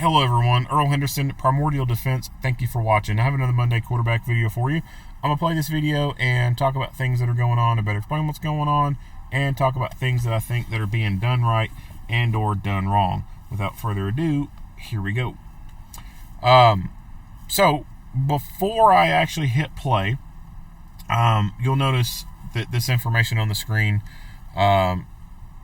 Hello everyone, Earl Henderson, Primordial Defense. Thank you for watching. I have another Monday quarterback video for you. I'm going to play this video and talk about things that are going on, and better explain what's going on, and talk about things that I think that are being done right and or done wrong. Without further ado, here we go. So, before I actually hit play, you'll notice that this information on the screen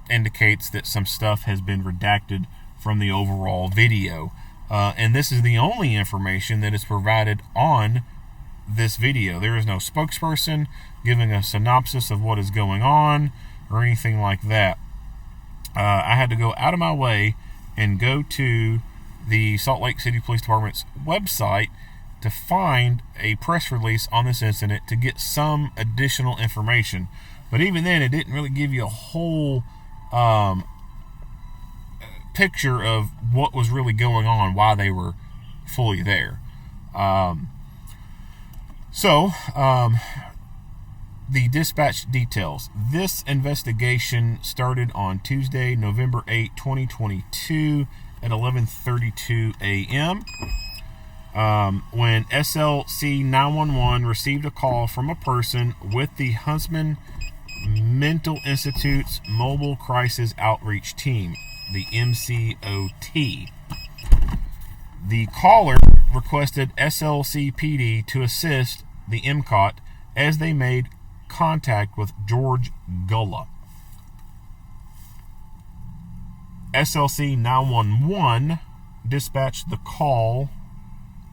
indicates that some stuff has been redacted from the overall video. And this is the only information that is provided on this video. There is no spokesperson giving a synopsis of what is going on or anything like that. I had to go out of my way and go to the Salt Lake City Police Department's website to find a press release on this incident to get some additional information. But even then, it didn't really give you a whole picture of what was really going on, why they were fully there. The dispatch details. This investigation started on Tuesday, November 8, 2022 at 11:32 a.m. When SLC 911 received a call from a person with the Huntsman Mental Institute's Mobile Crisis Outreach Team, the MCOT. The caller requested SLCPD to assist the MCOT as they made contact with George Gulla. SLC 911 dispatched the call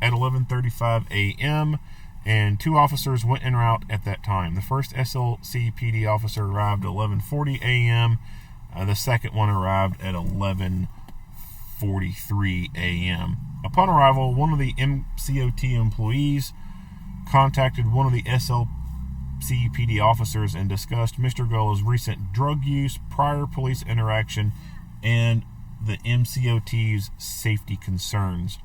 at 11:35 a.m. and two officers went en route at that time. The first SLCPD officer arrived at 11:40 a.m. The second one arrived at 11:43 a.m. Upon arrival, one of the MCOT employees contacted one of the SLCPD officers and discussed Mr. Gulla's recent drug use, prior police interaction, and the MCOT's safety concerns.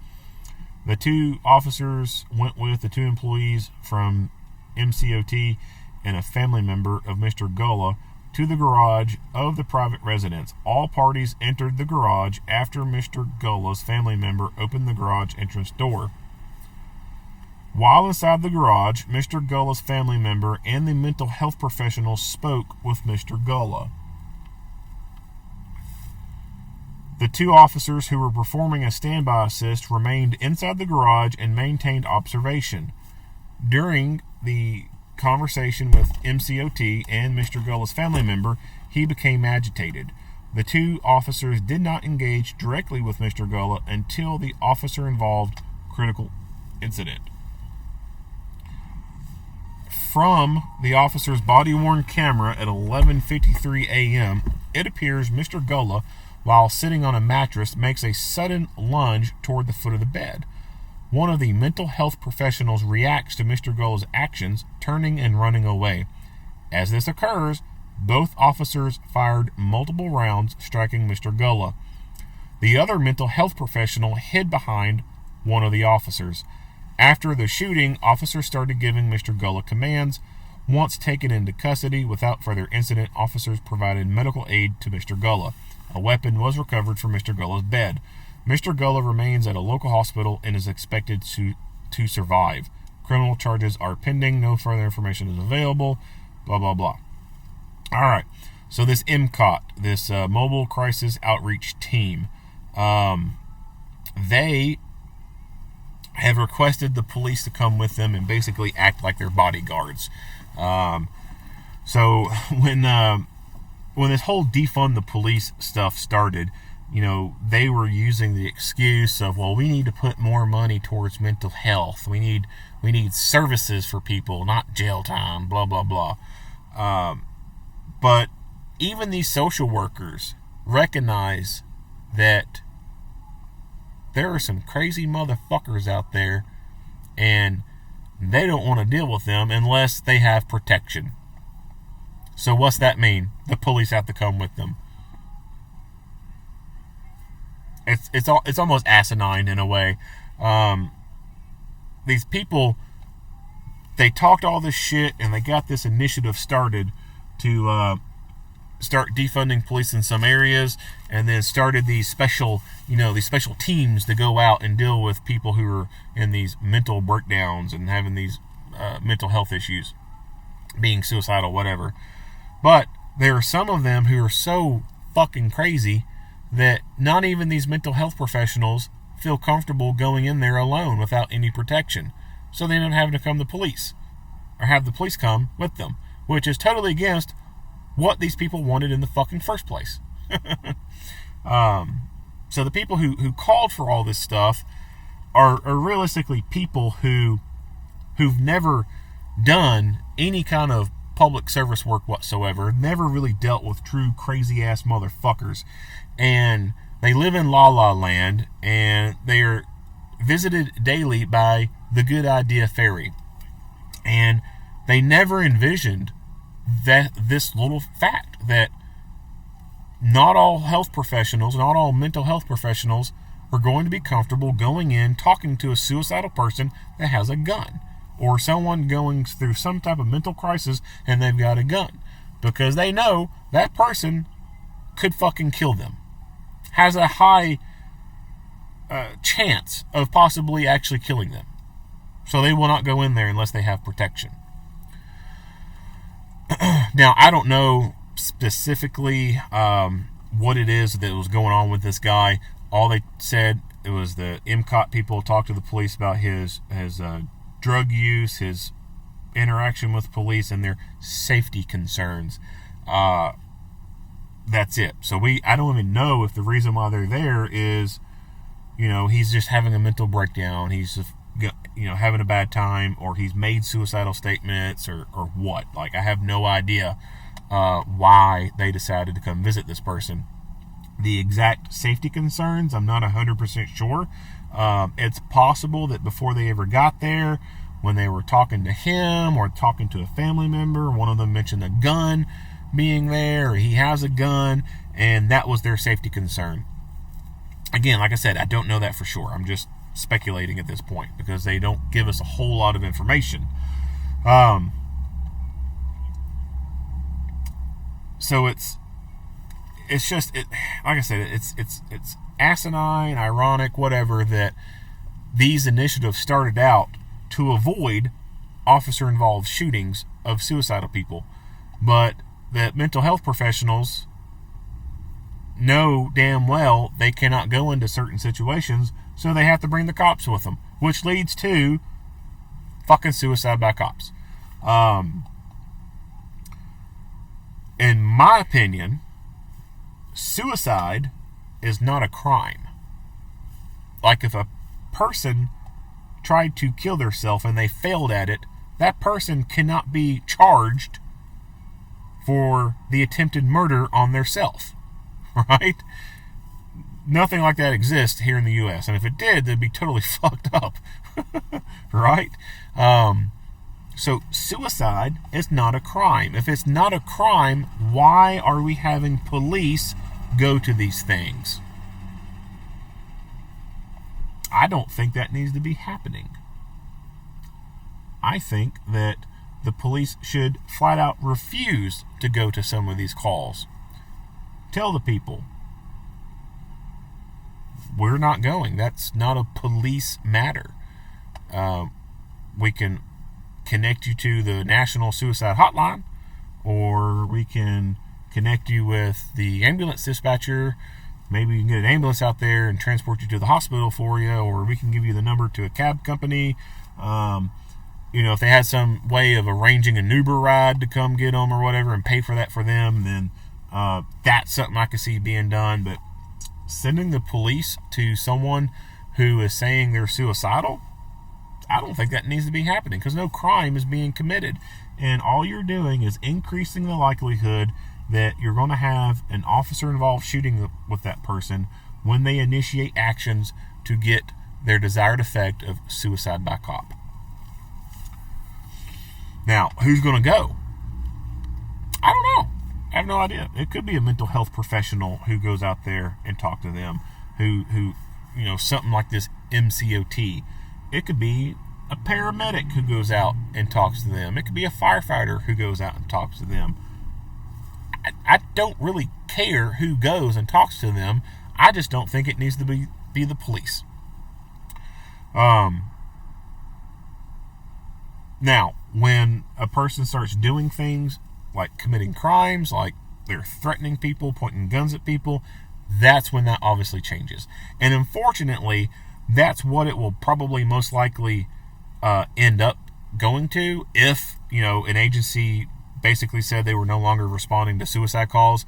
The two officers went with the two employees from MCOT and a family member of Mr. Gulla to the garage of the private residence. All parties entered the garage after Mr. Gulla's family member opened the garage entrance door. While inside the garage, Mr. Gulla's family member and the mental health professional spoke with Mr. Gulla. The two officers who were performing a standby assist remained inside the garage and maintained observation. During the conversation with MCOT and Mr. Gulla's family member, he became agitated. The two officers did not engage directly with Mr. Gulla until the officer-involved critical incident. From the officer's body-worn camera at 11:53 a.m., it appears Mr. Gulla, while sitting on a mattress, makes a sudden lunge toward the foot of the bed. One of the mental health professionals reacts to Mr. Gulla's actions, turning and running away. As this occurs, both officers fired multiple rounds, striking Mr. Gulla. The other mental health professional hid behind one of the officers. After the shooting, officers started giving Mr. Gulla commands. Once taken into custody without further incident, officers provided medical aid to Mr. Gulla. A weapon was recovered from Mr. Gulla's bed. Mr. Gulla remains at a local hospital and is expected to survive. Criminal charges are pending. No further information is available. Blah, blah, blah. All right. So this MCOT, this Mobile Crisis Outreach Team, they have requested the police to come with them and basically act like their bodyguards. So when this whole defund the police stuff started, they were using the excuse of, well, we need to put more money towards mental health. We need services for people, not jail time, blah, blah, blah. But even these social workers recognize that there are some crazy motherfuckers out there, and they don't want to deal with them unless they have protection. So what's that mean? The police have to come with them. It's almost asinine in a way. These people, they talked all this shit and they got this initiative started to start defunding police in some areas, and then started these special teams to go out and deal with people who are in these mental breakdowns and having these mental health issues, being suicidal, whatever. But there are some of them who are so fucking crazy that not even these mental health professionals feel comfortable going in there alone without any protection. So they end up having to come to police, or have the police come with them, which is totally against what these people wanted in the fucking first place. So the people who called for all this stuff are realistically people who've never done any kind of public service work whatsoever, never really dealt with true crazy ass motherfuckers, and they live in La La Land, and they are visited daily by the Good Idea Fairy, and they never envisioned that this little fact that not all health professionals, not all mental health professionals are going to be comfortable going in talking to a suicidal person that has a gun, or someone going through some type of mental crisis and they've got a gun, because they know that person could fucking kill them, has a high chance of possibly actually killing them. So they will not go in there unless they have protection. Now, I don't know specifically what it is that was going on with this guy. All they said, it was the MCOT people talked to the police about his drug use, his interaction with police, and their safety concerns. That's it. So I don't even know if the reason why they're there is, he's just having a mental breakdown, he's just, having a bad time, or he's made suicidal statements, or what. Like, I have no idea why they decided to come visit this person. The exact safety concerns, I'm not 100% sure. It's possible that before they ever got there, when they were talking to him or talking to a family member, one of them mentioned a gun being there, or he has a gun, and that was their safety concern. Again, like I said, I don't know that for sure. I'm just speculating at this point because they don't give us a whole lot of information. So it's just, like I said, it's asinine, ironic, whatever, that these initiatives started out to avoid officer-involved shootings of suicidal people, but that mental health professionals know damn well they cannot go into certain situations, so they have to bring the cops with them, which leads to fucking suicide by cops. In my opinion, suicide is not a crime. Like, if a person tried to kill themselves and they failed at it, that person cannot be charged for the attempted murder on their self, right? Nothing like that exists here in the U.S., and if it did, they'd be totally fucked up, right? So suicide is not a crime. If it's not a crime, why are we having police go to these things? I don't think that needs to be happening. I think that the police should flat out refuse to go to some of these calls. Tell the people, we're not going. That's not a police matter. We can connect you to the National Suicide Hotline, or we can connect you with the ambulance dispatcher. Maybe you can get an ambulance out there and transport you to the hospital for you, or we can give you the number to a cab company. If they had some way of arranging an Uber ride to come get them or whatever and pay for that for them, then that's something I could see being done. But sending the police to someone who is saying they're suicidal, I don't think that needs to be happening, because no crime is being committed. And all you're doing is increasing the likelihood that you're going to have an officer-involved shooting with that person when they initiate actions to get their desired effect of suicide by cop. Now, who's going to go? I don't know. I have no idea. It could be a mental health professional who goes out there and talk to them, who something like this MCOT. It could be a paramedic who goes out and talks to them. It could be a firefighter who goes out and talks to them. I don't really care who goes and talks to them. I just don't think it needs to be the police. Now, when a person starts doing things like committing crimes, like they're threatening people, pointing guns at people, that's when that obviously changes. And unfortunately, that's what it will probably most likely end up going to if, an agency basically said they were no longer responding to suicide calls.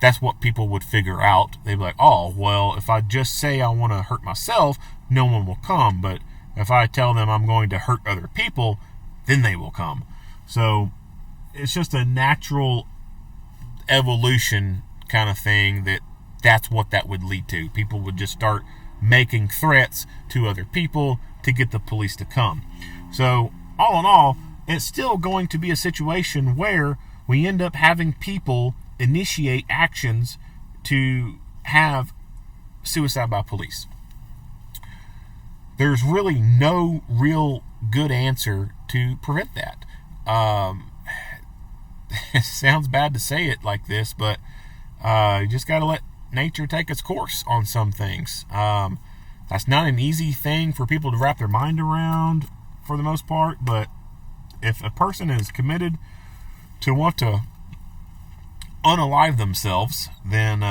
That's what people would figure out. They'd be like, oh, well, if I just say I want to hurt myself, no one will come. But if I tell them I'm going to hurt other people, then they will come. So it's just a natural evolution kind of thing that's what that would lead to. People would just start making threats to other people to get the police to come. So all in all, it's still going to be a situation where we end up having people initiate actions to have suicide by police. There's really no real good answer to prevent that. It sounds bad to say it like this, but you just got to let nature take its course on some things. That's not an easy thing for people to wrap their mind around for the most part, but if a person is committed to want to unalive themselves, then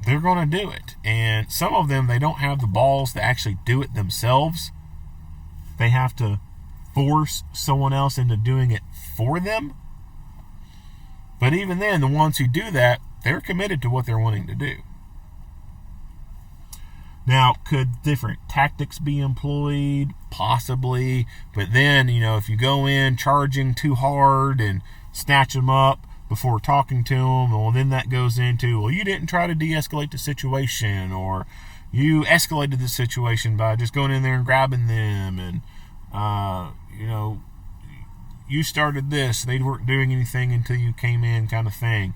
they're going to do it. And some of them, they don't have the balls to actually do it themselves. They have to force someone else into doing it for them. But even then, the ones who do that, they're committed to what they're wanting to do. Now, could different tactics be employed? Possibly. But then, if you go in charging too hard and snatch them up before talking to them, well, then that goes into, well, you didn't try to de-escalate the situation, or you escalated the situation by just going in there and grabbing them, and, you started this, they weren't doing anything until you came in, kind of thing.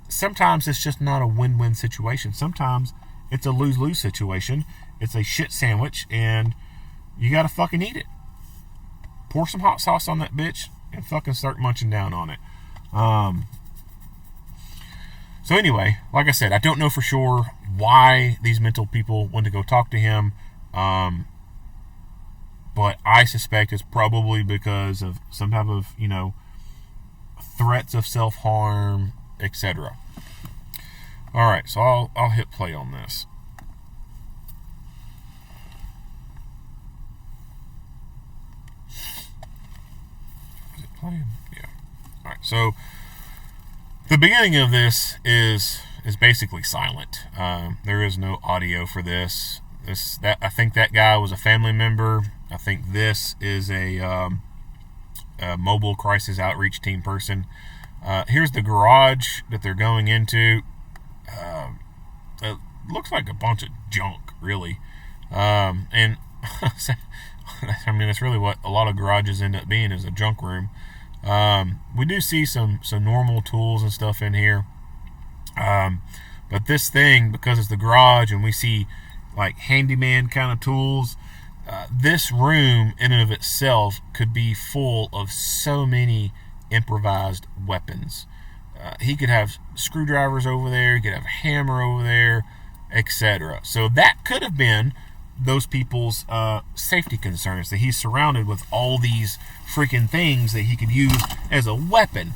Sometimes it's just not a win-win situation. Sometimes it's a lose-lose situation. It's a shit sandwich, and you gotta fucking eat it. Pour some hot sauce on that bitch and fucking start munching down on it. So anyway, like I said, I don't know for sure why these mental people went to go talk to him. But I suspect it's probably because of some type of, threats of self-harm, etc. Alright, so I'll hit play on this. Is it playing? Yeah. Alright, so the beginning of this is basically silent. There is no audio for this. I think that guy was a family member. I think this is a mobile crisis outreach team person. Here's the garage that they're going into. It looks like a bunch of junk, really. And I mean, that's really what a lot of garages end up being, is a junk room. We do see some normal tools and stuff in here. But this thing, because it's the garage and we see like handyman kind of tools, this room in and of itself could be full of so many improvised weapons. He could have screwdrivers over there, he could have a hammer over there, etc. So that could have been those people's safety concerns, that he's surrounded with all these freaking things that he could use as a weapon.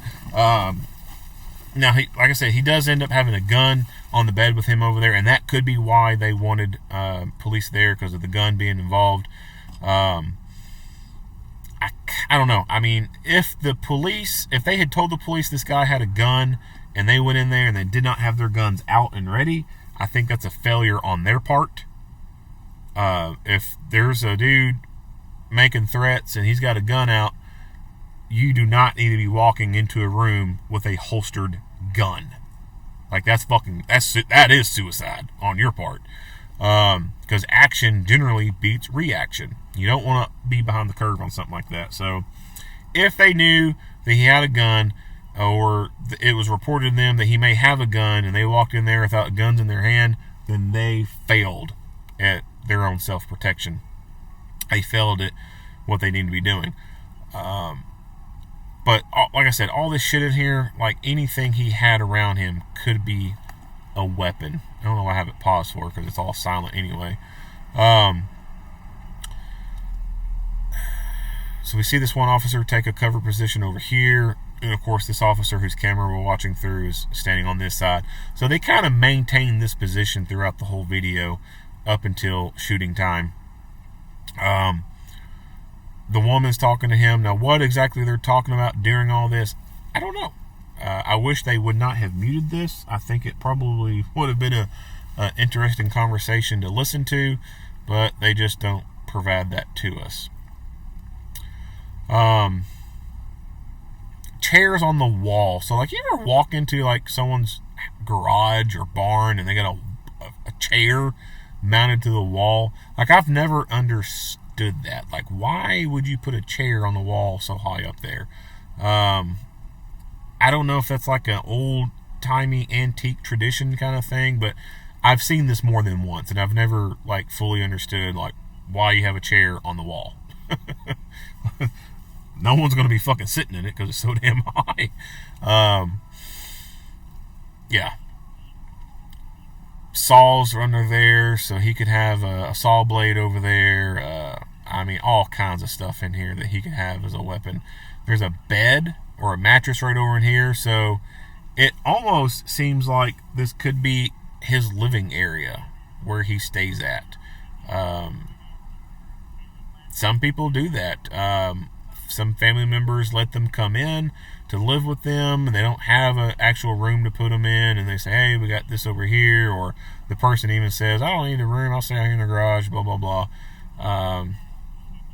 Now, like I said, he does end up having a gun on the bed with him over there, and that could be why they wanted police there, because of the gun being involved. I don't know. I mean, if they had told the police this guy had a gun and they went in there and they did not have their guns out and ready, I think that's a failure on their part. If there's a dude making threats and he's got a gun out, you do not need to be walking into a room with a holstered gun. Like, that is suicide on your part. Because action generally beats reaction. You don't want to be behind the curve on something like that. So if they knew that he had a gun, or it was reported to them that he may have a gun, and they walked in there without guns in their hand, then they failed at their own self-protection. They failed at what they need to be doing. But like I said, all this shit in here, like anything he had around him could be a weapon. I don't know why I have it paused for because it's all silent anyway. So we see this one officer take a cover position over here. And of course, this officer whose camera we're watching through is standing on this side. So they kind of maintain this position throughout the whole video up until shooting time. The woman's talking to him. Now, what exactly they're talking about during all this, I don't know. I wish they would not have muted this. I think it probably would have been a interesting conversation to listen to, but they just don't provide that to us. Chairs on the wall. So, like, you ever walk into, like, someone's garage or barn and they got a chair mounted to the wall? Like, I've never understood that. Like, why would you put a chair on the wall so high up there? I don't know if that's like an old-timey antique tradition kind of thing, but I've seen this more than once, and I've never, like, fully understood, like, why you have a chair on the wall. No one's going to be fucking sitting in it because it's so damn high. Yeah. Saws are under there, so he could have a saw blade over there. I mean, all kinds of stuff in here that he could have as a weapon. There's a bed or a mattress right over in here, so it almost seems like this could be his living area where he stays at. Some people do that. Some family members let them come in to live with them, and they don't have an actual room to put them in, and they say, hey, we got this over here, or the person even says, I don't need a room, I'll stay out here in the garage, blah, blah, blah.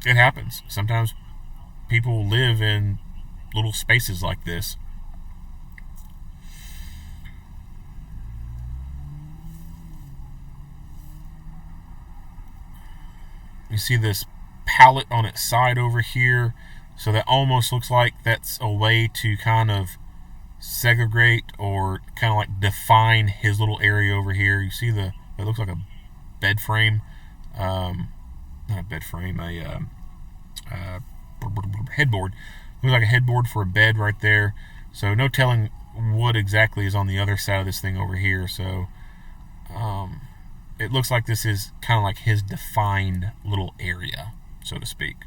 It happens. Sometimes people live in little spaces like this. You see this pallet on its side over here, so that almost looks like that's a way to kind of segregate or kind of like define his little area over here. You see it looks like a bed frame, not a bed frame, a headboard. Looks like a headboard for a bed right there. So no telling what exactly is on the other side of this thing over here. So it looks like this is kind of like his defined little area, so to speak.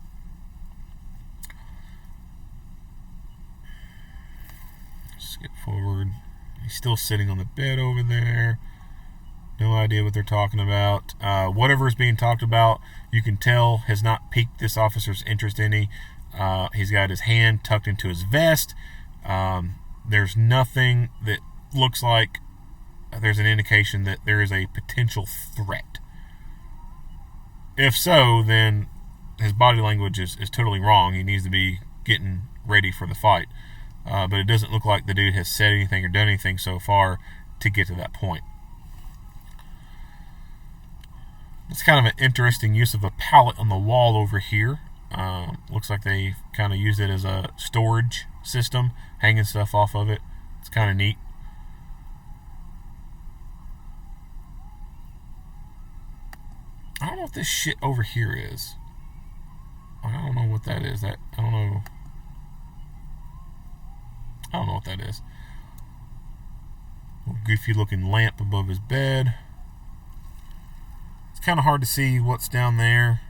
Skip forward. He's still sitting on the bed over there. No idea what they're talking about. Whatever is being talked about, you can tell has not piqued this officer's interest any. He's got his hand tucked into his vest. There's nothing that looks like there's an indication that there is a potential threat. If so, then his body language is totally wrong. He needs to be getting ready for the fight. But it doesn't look like the dude has said anything or done anything so far to get to that point. It's kind of an interesting use of a pallet on the wall over here. Looks like they kind of use it as a storage system, hanging stuff off of it. It's kind of neat. I don't know what this shit over here is. I don't know what that is. I don't know what that is. A goofy looking lamp above his bed. It's kind of hard to see what's down there,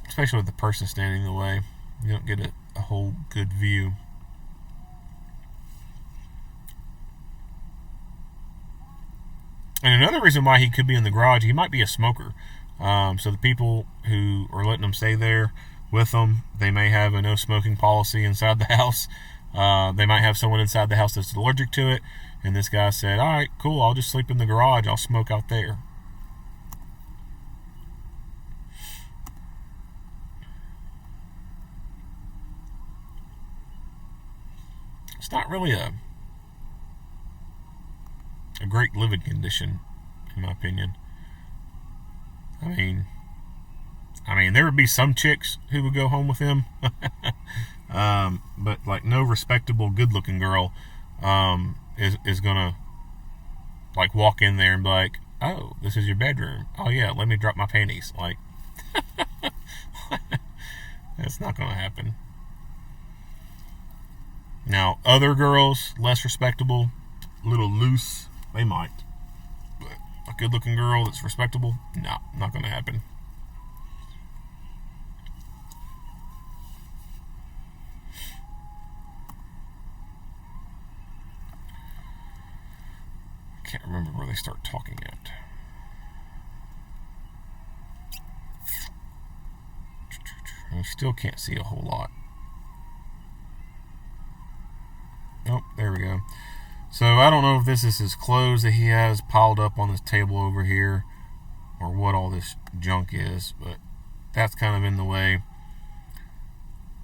especially with the person standing in the way. You don't get a whole good view. And another reason why he could be in the garage, he might be a smoker. So the people who are letting him stay there with them, they may have a no smoking policy inside the house. They might have someone inside the house that's allergic to it. And this guy said, all right, cool, I'll just sleep in the garage. I'll smoke out there. It's not really a great living condition, in my opinion. I mean, there would be some chicks who would go home with him, but like no respectable, good-looking girl is gonna like walk in there and be like, "Oh, this is your bedroom. Oh yeah, let me drop my panties." Like, It's not going to happen. Now, other girls, less respectable, a little loose, they might. But a good-looking girl that's respectable, no, not going to happen. Can't remember where they start talking at. I still can't see a whole lot. Oh, there we go. So I don't know if this is his clothes that he has piled up on this table over here, or what all this junk is, but that's kind of in the way.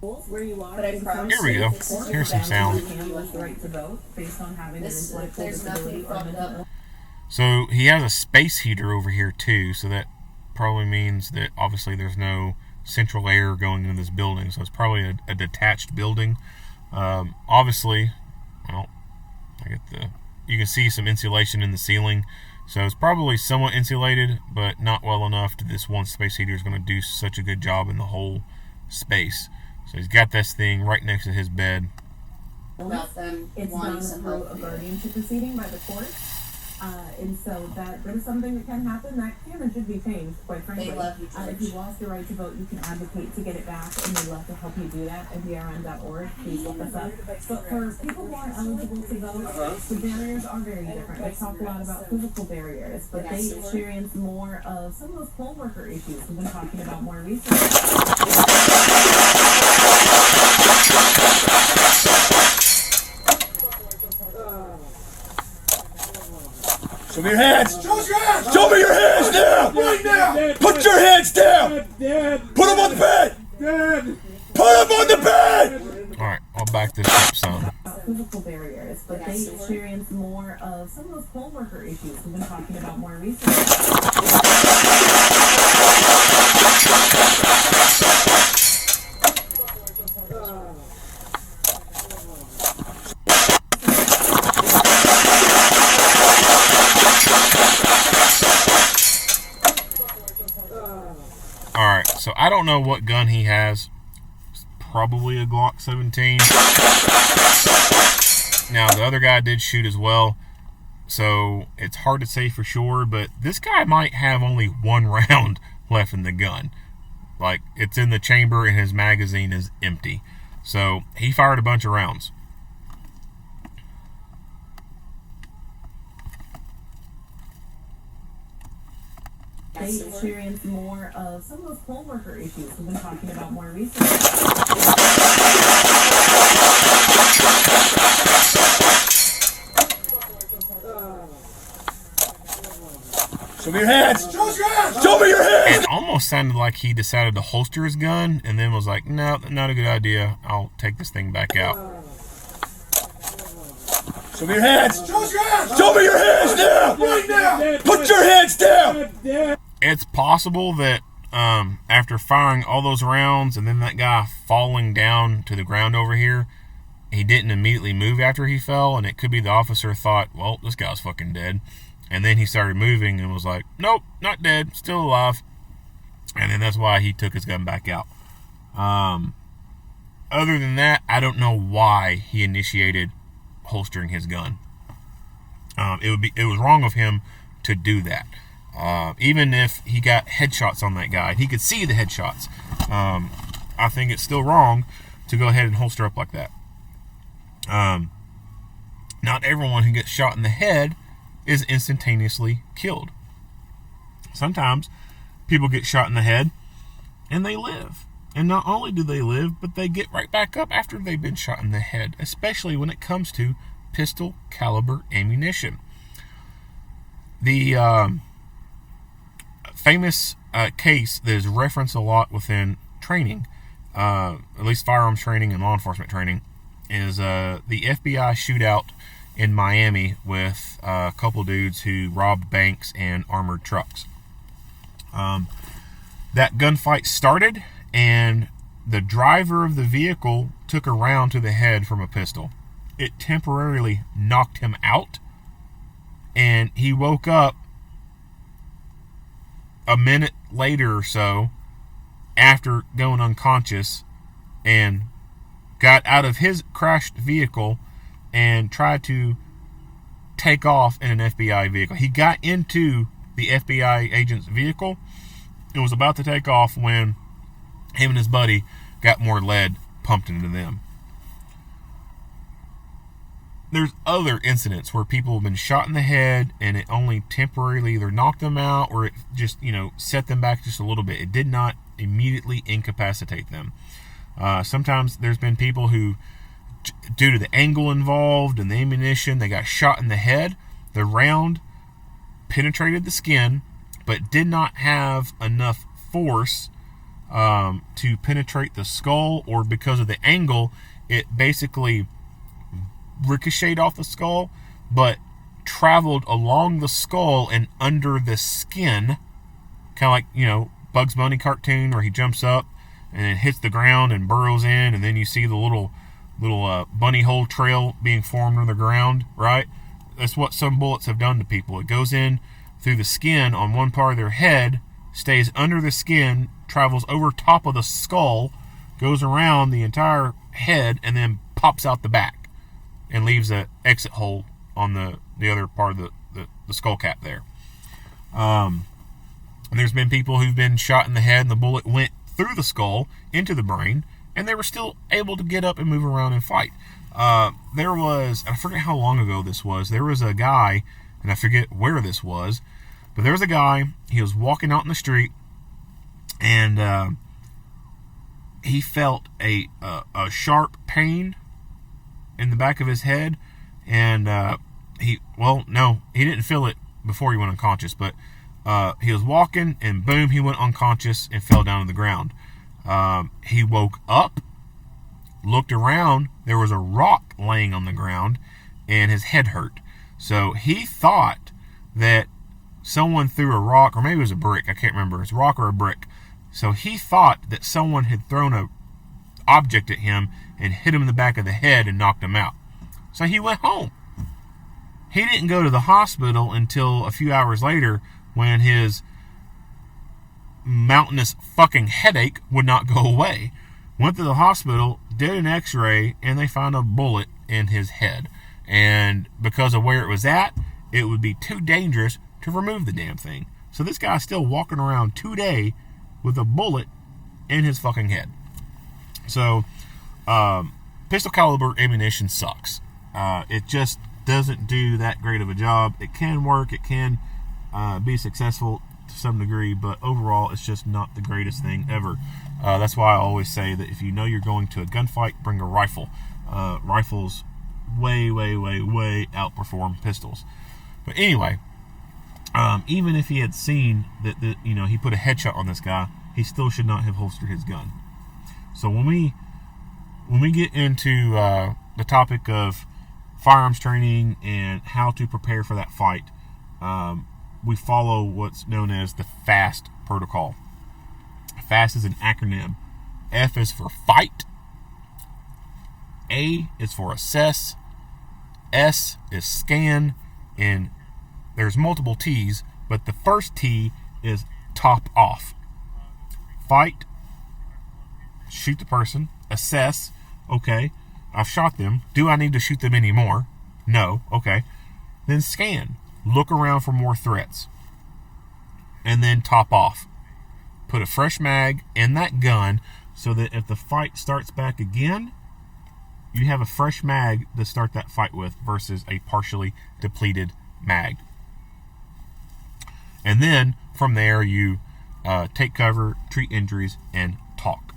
Here we go. Here's some sound. So he has a space heater over here too, so that probably means that obviously there's no central air going into this building, so it's probably a detached building. Obviously, well, you can see some insulation in the ceiling, so it's probably somewhat insulated, but not well enough that this one space heater is going to do such a good job in the whole space. So he's got this thing right next to his bed. About them wanting some help. A guardianship proceeding by the court. And so that is something that can happen. That can and should be changed, quite frankly. They love you, if you lost your right to vote, you can advocate to get it back, and we'd love to help you do that. NDRN.org. Please look us up. But for people who aren't eligible to vote, the barriers are very different. We talk a lot about physical barriers, but they experience more of some of those poll worker issues we've been talking about more recently. Show me your hands! Show me your hands now! Right now! Put your hands down! Put them on the bed! Put them on the bed! Alright, I'll back this up some. Physical barriers, but they experience more of some of those poll worker issues we've been talking about more recently. Alright, so I don't know what gun he has. It's probably a Glock 17. Now, the other guy did shoot as well, so it's hard to say for sure, but this guy might have only one round left in the gun. Like, it's in the chamber and his magazine is empty. So, he fired a bunch of rounds. They experience more of some of those poll worker issues we've been talking about more recently. Show me your hands! Show me your hands! It almost sounded like he decided to holster his gun and then was like, no, not a good idea. I'll take this thing back out. Show me your hands! Show me your hands now! Right now! Put your hands down! It's possible that after firing all those rounds and then that guy falling down to the ground over here, he didn't immediately move after he fell, and it could be the officer thought, well, this guy's fucking dead. And then he started moving and was like, nope, not dead, still alive. And then that's why he took his gun back out. Other than that, I don't know why he initiated holstering his gun. It was wrong of him to do that. Even if he got headshots on that guy, he could see the headshots. I think it's still wrong to go ahead and holster up like that. Not everyone who gets shot in the head is instantaneously killed. Sometimes people get shot in the head and they live. And not only do they live, but they get right back up after they've been shot in the head, especially when it comes to pistol caliber ammunition. The famous case that is referenced a lot within training, at least firearms training and law enforcement training, is the FBI shootout in Miami with a couple dudes who robbed banks and armored trucks. That gunfight started, and the driver of the vehicle took a round to the head from a pistol. It temporarily knocked him out, and he woke up a minute later or so after going unconscious and got out of his crashed vehicle and tried to take off in an FBI vehicle. He got into the FBI agent's vehicle and was about to take off when him and his buddy got more lead pumped into them. There's other incidents where people have been shot in the head and it only temporarily either knocked them out or it just, set them back just a little bit. It did not immediately incapacitate them. Sometimes there's been people who, due to the angle involved and the ammunition, they got shot in the head. The round penetrated the skin, but did not have enough force to penetrate the skull, or because of the angle, it basically ricocheted off the skull, but traveled along the skull and under the skin, kind of like, Bugs Bunny cartoon where he jumps up and then hits the ground and burrows in, and then you see the little bunny hole trail being formed on the ground, right? That's what some bullets have done to people. It goes in through the skin on one part of their head, stays under the skin, travels over top of the skull, goes around the entire head, and then pops out the back and leaves an exit hole on the other part of the skull cap there. There's been people who've been shot in the head and the bullet went through the skull into the brain, and they were still able to get up and move around and fight. There was, I forget how long ago this was, there was a guy, and I forget where this was, but there was a guy, he was walking out in the street, and he felt a sharp pain in the back of his head, and he didn't feel it before he went unconscious, but he was walking, and boom, he went unconscious and fell down to the ground. He woke up, looked around, there was a rock laying on the ground, and his head hurt. So he thought that someone threw a rock, or maybe it was a brick, I can't remember, it's a rock or a brick. So he thought that someone had thrown a object at him and hit him in the back of the head and knocked him out. So he went home. He didn't go to the hospital until a few hours later when his mountainous fucking headache would not go away. Went to the hospital, did an x-ray, and they found a bullet in his head. And because of where it was at, it would be too dangerous to remove the damn thing. So this guy's still walking around today with a bullet in his fucking head. So, pistol caliber ammunition sucks. It just doesn't do that great of a job. It can work, it can be successful to some degree, but overall it's just not the greatest thing ever. That's why I always say that if you know you're going to a gunfight, bring a rifle. Rifles way outperform pistols. But anyway, even if he had seen that he put a headshot on this guy, he still should not have holstered his gun. So when we get into the topic of firearms training and how to prepare for that fight, we follow what's known as the FAST protocol. FAST is an acronym. F is for fight. A is for assess. S is scan. And there's multiple T's, but the first T is top off. Fight. Shoot the person. Assess. Okay, I've shot them. Do I need to shoot them anymore? No. Okay. Then scan. Look around for more threats. And then top off. Put a fresh mag in that gun so that if the fight starts back again, you have a fresh mag to start that fight with versus a partially depleted mag. And then from there you take cover, treat injuries, and talk.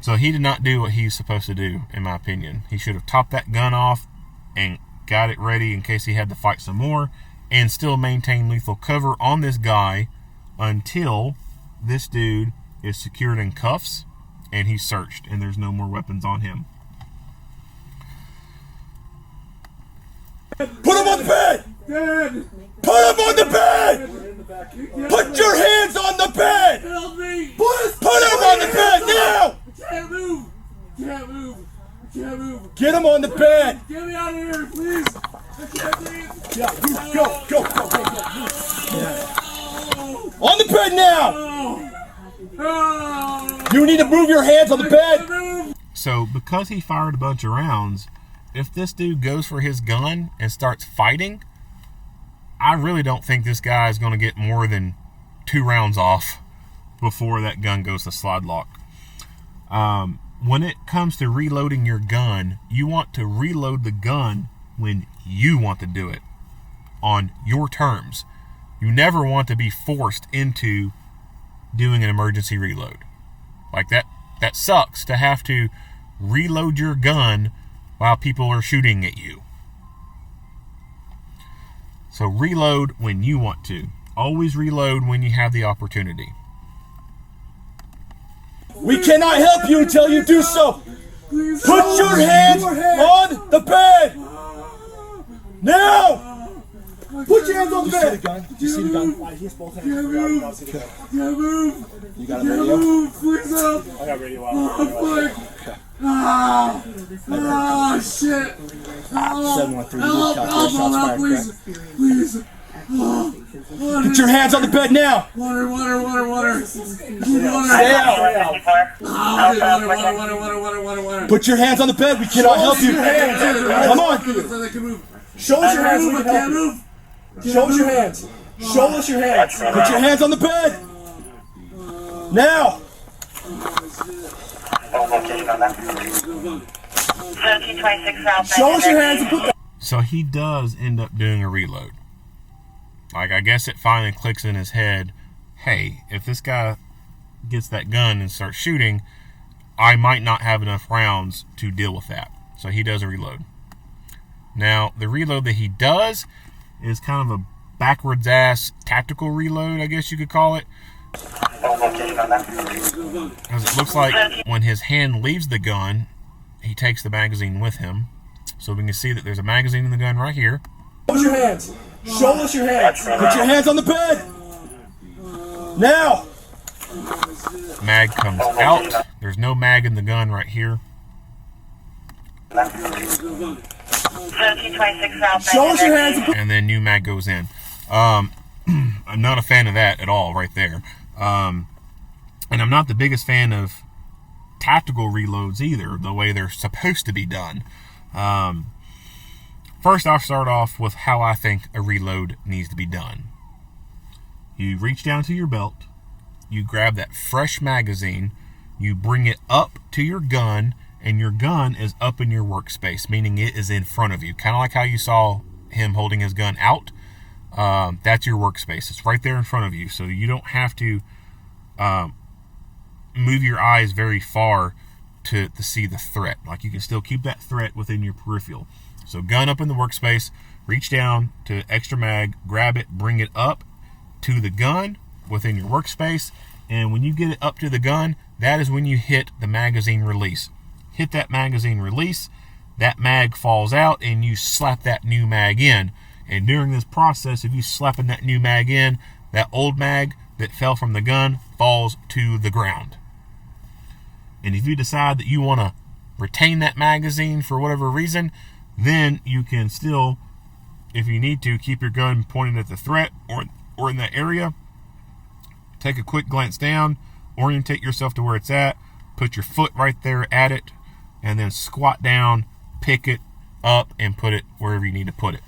So he did not do what he was supposed to do, in my opinion. He should have topped that gun off and got it ready in case he had to fight some more, and still maintain lethal cover on this guy until this dude is secured in cuffs and he's searched and there's no more weapons on him. Put him on the bed! Dad! Put him on the bed! Put your hands on the bed! Help me! Put him on the bed now! I can't move! I can't move! I can't move! Get him on the bed! Get me out of here, please! I can't breathe! Yeah, go. Oh. On the the bed now! You need to move your hands on the bed! So because he fired a bunch of rounds, if this dude goes for his gun and starts fighting, I really don't think this guy is going to get more than 2 rounds off before that gun goes to slide lock. When it comes to reloading your gun, you want to reload the gun when you want to do it, on your terms. You never want to be forced into doing an emergency reload. Like that sucks to have to reload your gun while people are shooting at you. So reload when you want to. Always reload when you have the opportunity. We cannot help you until you do so. Put your hands on the bed. Now. Put your hands on the bed. Do you see the gun? He has both hands. Can't move. You got a radio? Please help. I got radio out. Shit. 713. Help, please. Put your hands on the bed now. Water. Stay out. Put your hands on the bed. We cannot help you. Come on. Show us your hands. We can help you. Show us your hands. Show us your hands. Put your hands on the bed. Now. Show us your hands and put that. So he does end up doing a reload. Like, I guess it finally clicks in his head, hey, if this guy gets that gun and starts shooting, I might not have enough rounds to deal with that. So he does a reload. Now, the reload that he does is kind of a backwards ass tactical reload, I guess you could call it. Because it looks like when his hand leaves the gun, he takes the magazine with him. So we can see that there's a magazine in the gun right here. Show us your hands. Show us your hands. Put your hands on the bed. Now. Mag comes out. There's no mag in the gun right here. Show us your hands. And then new mag goes in. I'm not a fan of that at all right there. And I'm not the biggest fan of tactical reloads either, the way they're supposed to be done. First, I'll start off with how I think a reload needs to be done. You reach down to your belt, you grab that fresh magazine, you bring it up to your gun, and your gun is up in your workspace, meaning it is in front of you. Kind of like how you saw him holding his gun out. That's your workspace. It's right there in front of you, so you don't have to move your eyes very far to see the threat. Like, you can still keep that threat within your peripheral. So gun up in the workspace, reach down to extra mag, grab it, bring it up to the gun within your workspace, and when you get it up to the gun, that is when you hit the magazine release. Hit that magazine release, that mag falls out, and you slap that new mag in. And during this process of you slapping that new mag in, that old mag that fell from the gun falls to the ground. And if you decide that you want to retain that magazine for whatever reason, then you can still, if you need to, keep your gun pointed at the threat or in that area. Take a quick glance down, orientate yourself to where it's at, put your foot right there at it, and then squat down, pick it up, and put it wherever you need to put it.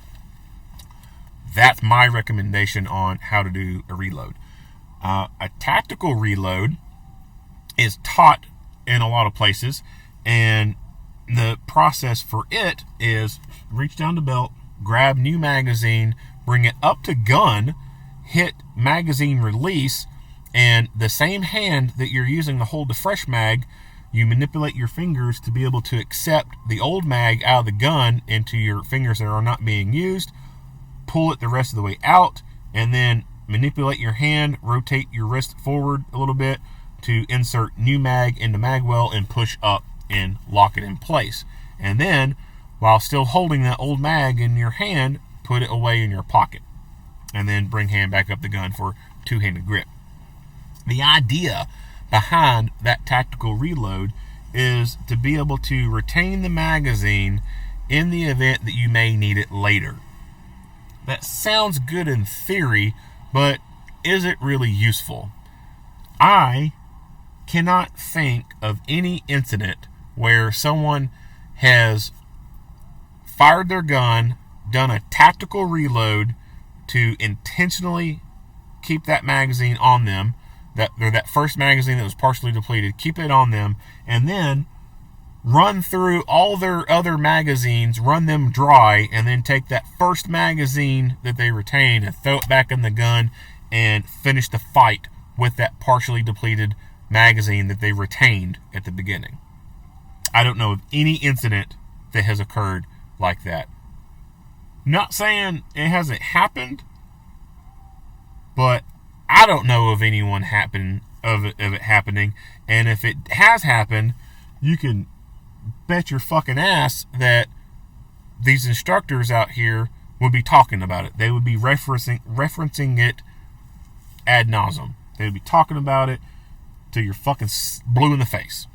That's my recommendation on how to do a reload. A tactical reload is taught in a lot of places, and the process for it is reach down the belt, grab new magazine, bring it up to gun, hit magazine release, and the same hand that you're using to hold the fresh mag, you manipulate your fingers to be able to accept the old mag out of the gun into your fingers that are not being used, pull it the rest of the way out, and then manipulate your hand, rotate your wrist forward a little bit to insert new mag into mag well and push up and lock it in place. And then, while still holding that old mag in your hand, put it away in your pocket. And then bring hand back up the gun for two-handed grip. The idea behind that tactical reload is to be able to retain the magazine in the event that you may need it later. That sounds good in theory, but is it really useful? I cannot think of any incident where someone has fired their gun, done a tactical reload to intentionally keep that magazine on them, that first magazine that was partially depleted, keep it on them, and then run through all their other magazines, run them dry, and then take that first magazine that they retained and throw it back in the gun and finish the fight with that partially depleted magazine that they retained at the beginning. I don't know of any incident that has occurred like that. Not saying it hasn't happened, but I don't know of anyone of it happening. And if it has happened, you can bet your fucking ass that these instructors out here would be talking about it. They would be referencing it ad nauseum. They would be talking about it till you're fucking blue in the face.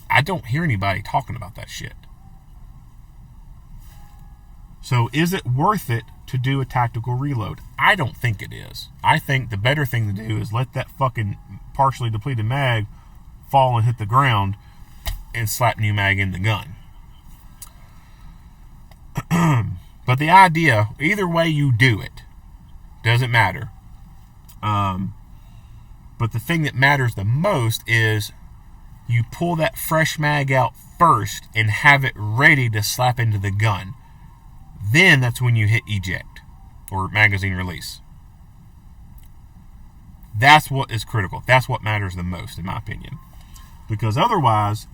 I don't hear anybody talking about that shit. So is it worth it to do a tactical reload? I don't think it is. I think the better thing to do is let that fucking partially depleted mag fall and hit the ground and slap new mag in the gun. But the idea, either way you do it, doesn't matter. But the thing that matters the most is you pull that fresh mag out first and have it ready to slap into the gun. Then that's when you hit eject or magazine release. That's what is critical. That's what matters the most, in my opinion. Because otherwise,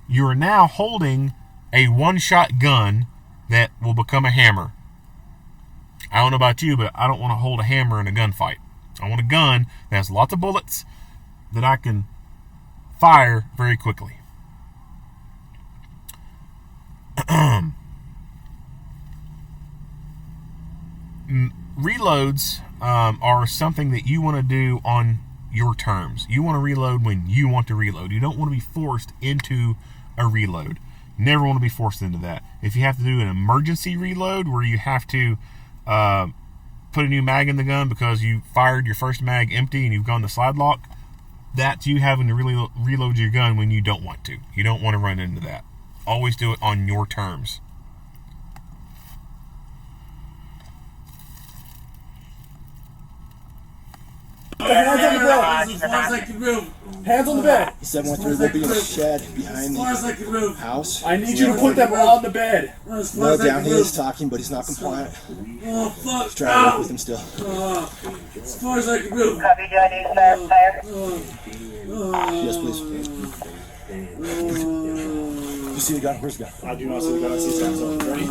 you are now holding a one-shot gun that will become a hammer. I don't know about you, but I don't want to hold a hammer in a gunfight. I want a gun that has lots of bullets that I can fire very quickly. Reloads are something that you want to do on your terms. You want to reload when you want to reload. You don't want to be forced into a reload. Never want to be forced into that. If you have to do an emergency reload where you have to put a new mag in the gun because you fired your first mag empty and you've gone to slide lock, that's you having to really reload your gun when you don't want to. You don't want to run into that. Always do it on your terms. Hands on the bed. Hands on the bed. 713 will be in the shed behind the house. I need you to put them on the bed. No, down here he's talking, but he's not compliant. Oh, fuck. Let's try to work with him still. As far as I can move. Yes, please. You see the gun? Where's the gun? I do not see the gun. I see his hands up. Ready?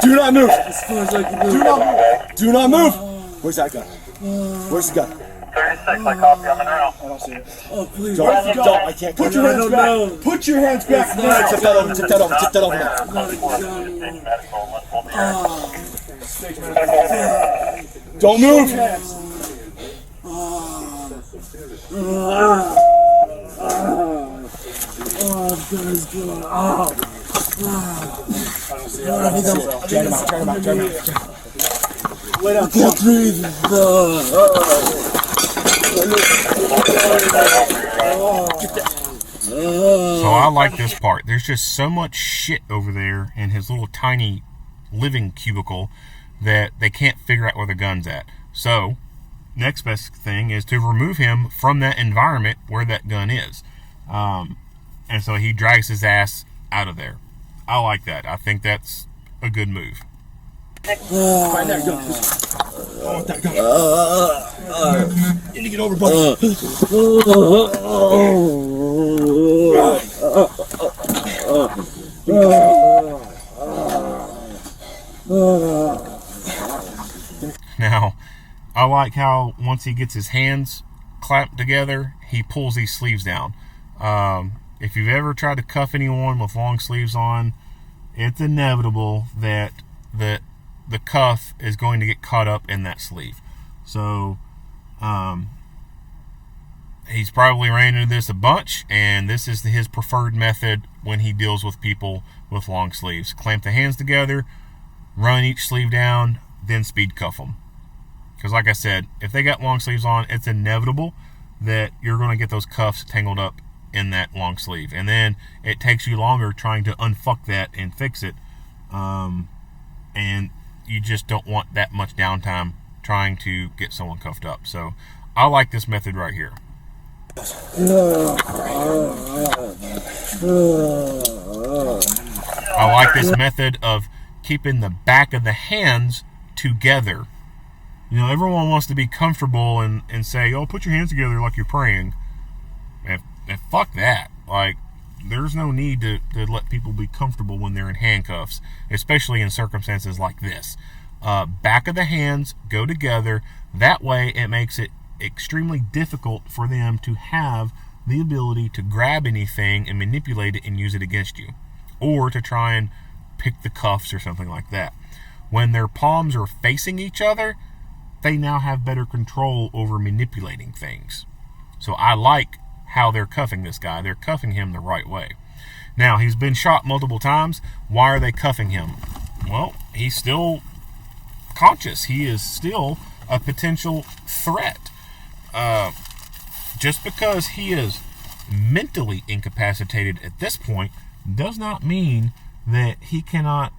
Do not move. As far as I can move. Do not move. Do not move. Where's that gun? Where's the gun? 36, I copy, I'm in route. I don't see it. Oh, please. Don't, I can't. Put your hands back. Put your hands back. Tip that over. Tip that over. Tip that over. Don't move. Drag him out. Drag him out. Drag him out. Lay down. I can't breathe. So I like this part. There's just so much shit over there in his little tiny living cubicle that they can't figure out where the gun's at. So next best thing is to remove him from that environment where that gun is. And so he drags his ass out of there. I like that. I think that's a good move. Find that gun. I want that gun. You need to get over, buddy. Now, I like how once he gets his hands clamped together, he pulls these sleeves down. If you've ever tried to cuff anyone with long sleeves on, it's inevitable that the cuff is going to get caught up in that sleeve. So he's probably ran into this a bunch, and this is his preferred method when he deals with people with long sleeves. Clamp the hands together, run each sleeve down, then speed cuff them. Because like I said, if they got long sleeves on, it's inevitable that you're going to get those cuffs tangled up in that long sleeve. And then it takes you longer trying to unfuck that and fix it. And you just don't want that much downtime trying to get someone cuffed up. So I like this method right here. I like this method of keeping the back of the hands together. You know, everyone wants to be comfortable and say, oh, put your hands together like you're praying. And fuck that. Like, there's no need to let people be comfortable when they're in handcuffs, especially in circumstances like this. Back of the hands go together. That way it makes it extremely difficult for them to have the ability to grab anything and manipulate it and use it against you, or to try and pick the cuffs or something like that. When their palms are facing each other, they now have better control over manipulating things. So I like how they're cuffing this guy. They're cuffing him the right way. Now, he's been shot multiple times. Why are they cuffing him? Well, he's still conscious. He is still a potential threat. Just because he is mentally incapacitated at this point does not mean that he cannot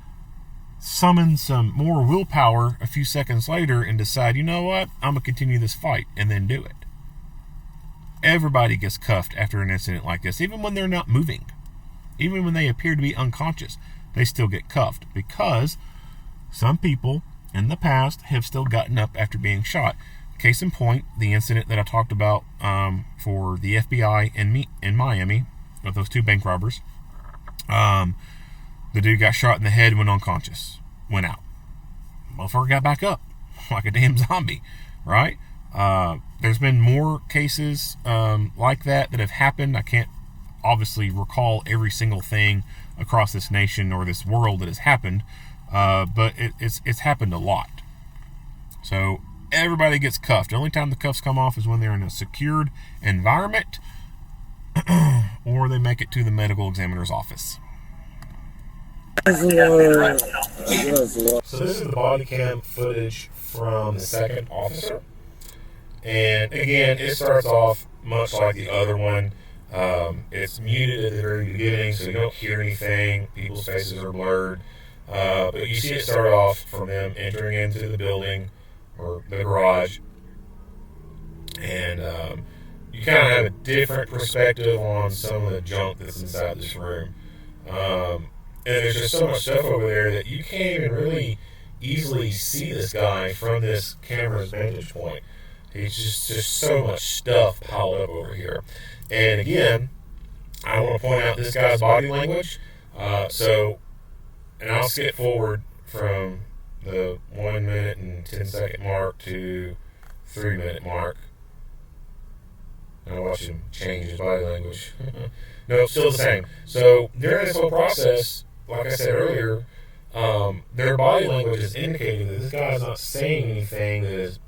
summon some more willpower a few seconds later and decide, you know what, I'm going to continue this fight, and then do it. Everybody gets cuffed after an incident like this, even when they're not moving. Even when they appear to be unconscious, they still get cuffed, because some people in the past have still gotten up after being shot. Case in point, the incident that I talked about for the FBI in Miami with those two bank robbers. The dude got shot in the head, went unconscious, went out. Motherfucker got back up like a damn zombie, right? There's been more cases like that have happened. I can't obviously recall every single thing across this nation or this world that has happened, but it's happened a lot. So everybody gets cuffed. The only time the cuffs come off is when they're in a secured environment or they make it to the medical examiner's office. So this is the body cam footage from the second officer. And again, it starts off much like the other one. It's muted at the very beginning, so you don't hear anything. People's faces are blurred. But you see it start off from them entering into the building or the garage. And you kind of have a different perspective on some of the junk that's inside this room. And there's just so much stuff over there that you can't even really easily see this guy from this camera's vantage point. It's just so much stuff piled up over here. And again, I want to point out this guy's body language. And I'll skip forward from the 1 minute and 10 second mark to 3 minute mark. And I'll watch him change his body language. No, still the same. So during this whole process, like I said earlier, their body language is indicating that this guy's not saying anything that is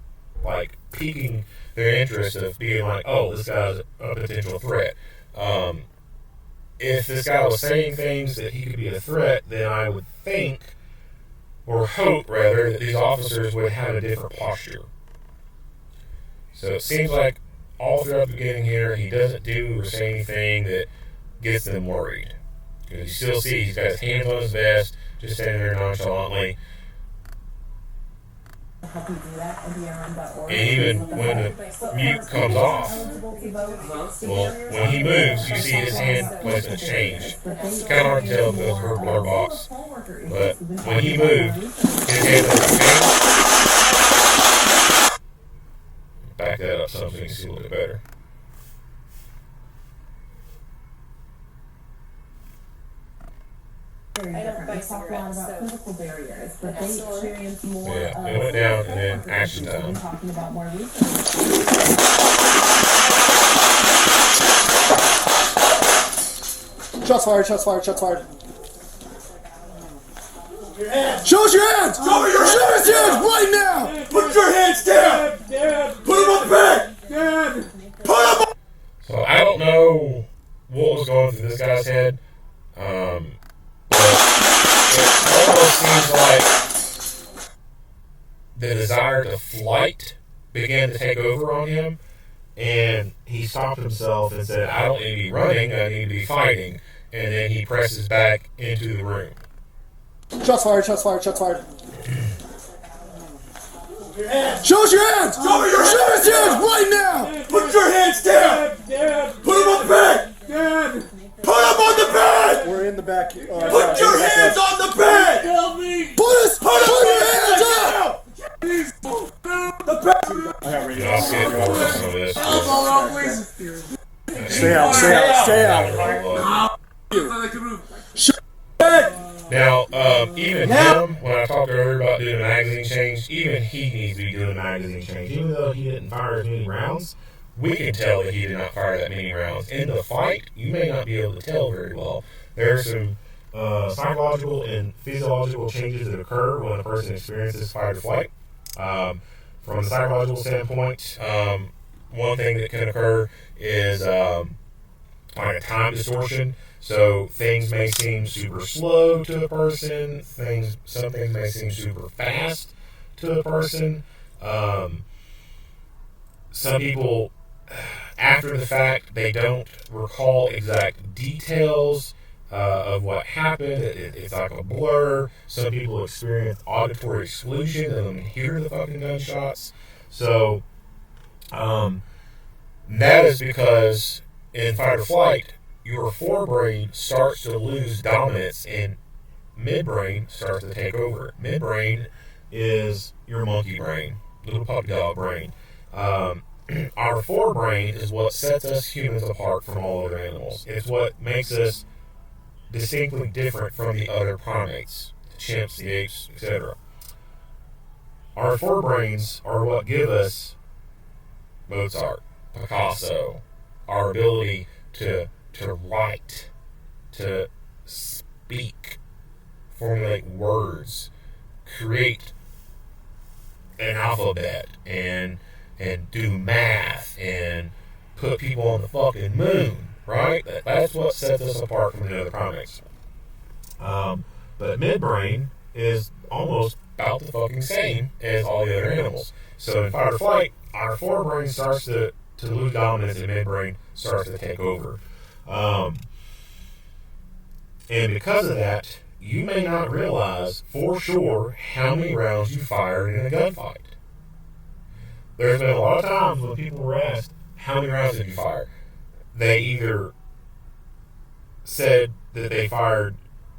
like piquing their interest of being like, oh, this guy's a potential threat. If this guy was saying things that he could be a threat, then I would think, or hope rather, that these officers would have a different posture. So it seems like all throughout the beginning here, he doesn't do or say anything that gets them worried. Because you still see he's got his hands on his vest, just standing there nonchalantly. And even when the mute comes off, well, when he moves, you see his hand placement change. It's kind of hard to tell because of her blur box. But when he moved, his hand placement changed. Back that up so you can see a little bit better. They talk a lot about physical barriers, but they experience more Yeah, it went down and then action time. Talking about more recently. Shots fired, shots fired, shots fired. Show us your hands! Show us your hands right now! Put your hands down! Dad. Put them on the back! Dad. Put them on! So I don't know what was going through this guy's head. But it almost seems like the desire to flight began to take over on him, and he stopped himself and said, I don't need to be running, I need to be fighting. And then he presses back into the room. Shots fired, shots fired, shots fired. Show us your hands! Show us your hands right now! Put your hands down! Dad! Put them on the bed! Dad! Put them on the bed! We're in the back. Put your hands on the bed! Help me! Put your hands up! The bed! I'll see if it works on some of this. Hold on, please. Stay out, stay out, stay out. I thought I could move. Now, even him, when I talked earlier about doing a magazine change, even he needs to be doing a magazine change. Even though he didn't fire as many rounds, we can tell that he did not fire that many rounds. In the fight, you may not be able to tell very well. There are some psychological and physiological changes that occur when a person experiences fight or flight. From a psychological standpoint, one thing that can occur is like a time distortion. So things may seem super slow to a person. Some things may seem super fast to a person. Some people, after the fact, they don't recall exact details of what happened. It's like a blur. Some people experience auditory exclusion and don't hear the fucking gunshots. So that is because in fight or flight, your forebrain starts to lose dominance and midbrain starts to take over. Midbrain is your monkey brain, little puppy dog brain. Our forebrain is what sets us humans apart from all other animals. It's what makes us distinctly different from the other primates, the chimps, the apes, etc. Our forebrains are what give us Mozart, Picasso, our ability to write, to speak, formulate words, create an alphabet, and do math, and put people on the fucking moon, right? That's what sets us apart from the other primates. But midbrain is almost about the fucking same as all the other animals. So in fight or flight, our forebrain starts to lose dominance and midbrain starts to take over. And because of that, you may not realize for sure how many rounds you fired in a gunfight. There's been a lot of times when people were asked, how many rounds did you fire? They either said that they fired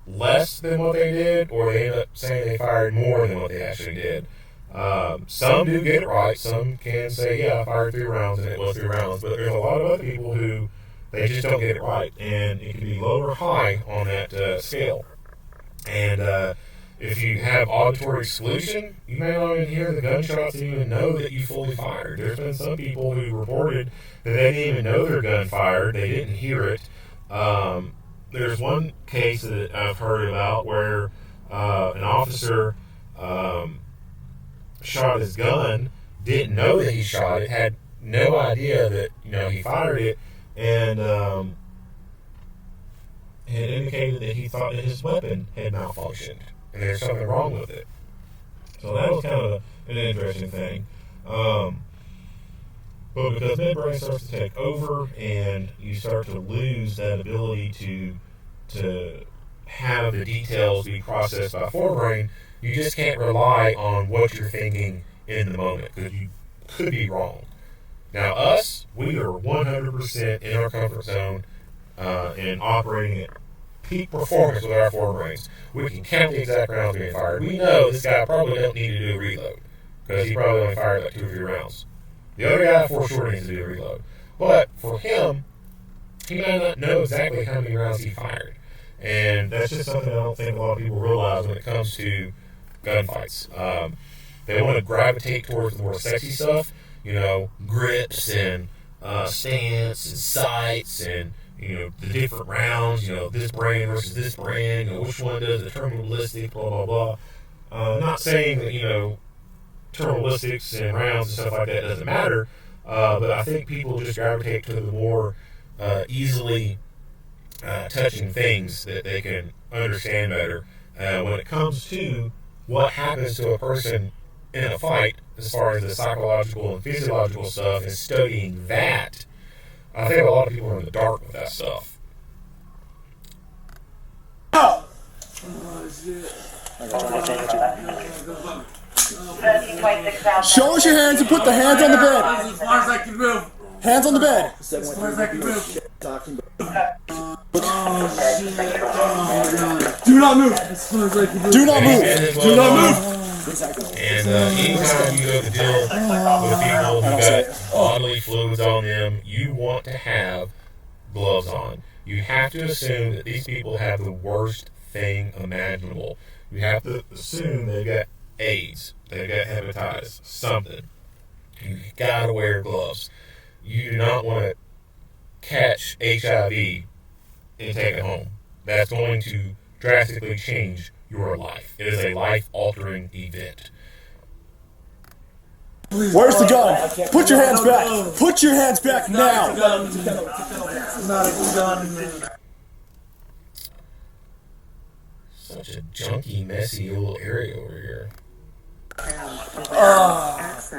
less than what they did, or they end up saying they fired more than what they actually did. Some do get it right. Some can say, yeah, I fired 3 rounds and it was 3 rounds. But there's a lot of other people who they just don't get it right. And it can be low or high on that scale. And if you have auditory exclusion, you may not even hear the gunshots and even know that you fully fired. There's been some people who reported that they didn't even know their gun fired. They didn't hear it. There's one case that I've heard about where an officer shot his gun, didn't know that he shot it, had no idea that he fired it, and had indicated that he thought that his weapon had malfunctioned and there's something wrong with it. So that was kind of an interesting thing. But because midbrain starts to take over and you start to lose that ability to have the details be processed by forebrain, you just can't rely on what you're thinking in the moment because you could be wrong. Now us, we are 100% in our comfort zone and operating at peak performance with our forebrains. We can count the exact rounds being fired. We know this guy probably don't need to do a reload because he probably only fired like 2 or 3 rounds. The other guy for sure needs to do a reload. But for him, he might not know exactly how many rounds he fired. And that's just something I don't think a lot of people realize when it comes to gunfights. They want to gravitate towards the more sexy stuff, grips and stance and sights and, the different rounds, this brand versus this brand, which one does the terminal ballistic, blah, blah, blah. Not saying that, terminal ballistics and rounds and stuff like that doesn't matter, but I think people just gravitate to the more easily touching things that they can understand better when it comes to what happens to a person in a fight, as far as the psychological and physiological stuff, and studying that, I think a lot of people are in the dark with that stuff. Oh, shit. Show us your hands and put the hands on the bed. As far as I can move. Hands on the bed. As far as I can move. Do not move. As far as I can move. Do not move. Do not move. And anytime you go to deal with people who got bodily fluids on them, you want to have gloves on. You have to assume that these people have the worst thing imaginable. You have to assume they've got AIDS, they've got hepatitis, something. You gotta wear gloves. You do not want to catch HIV and take it home. That's going to drastically change your life. It is a life-altering event. Where's the gun? Put your hands back. Put your hands back now. Not a gun. Such a junky, messy little area over here.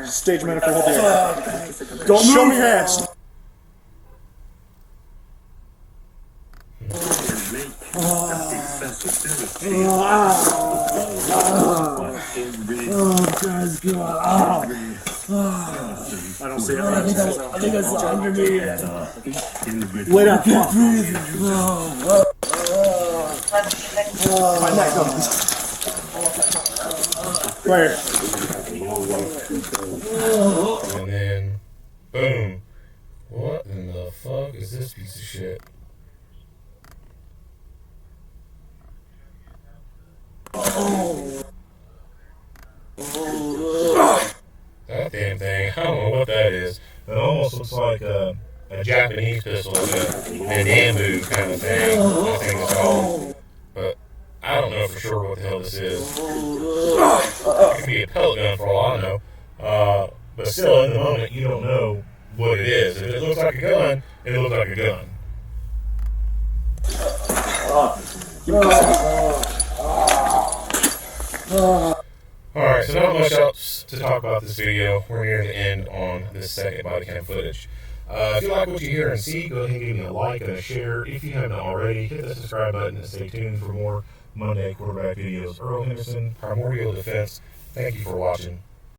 Stage manager, help you. Don't show me hands. I don't see it. I think it's under me. Wait, I can't breathe. Right here. And then, boom. What in the fuck is this piece of shit? That damn thing, I don't know what that is. It almost looks like a Japanese pistol, like an ambu kind of thing, I think it's called. But I don't know for sure what the hell this is. It could be a pellet gun for all I know. But still, in the moment, you don't know what it is. If it looks like a gun, it looks like a gun. Alright, so not much else to talk about this video. We're near the end on this second body cam footage. If you like what you hear and see, go ahead and give me a like and a share. If you haven't already, hit the subscribe button and stay tuned for more Monday quarterback videos. Earl Henderson, Primordial Defense. Thank you for watching.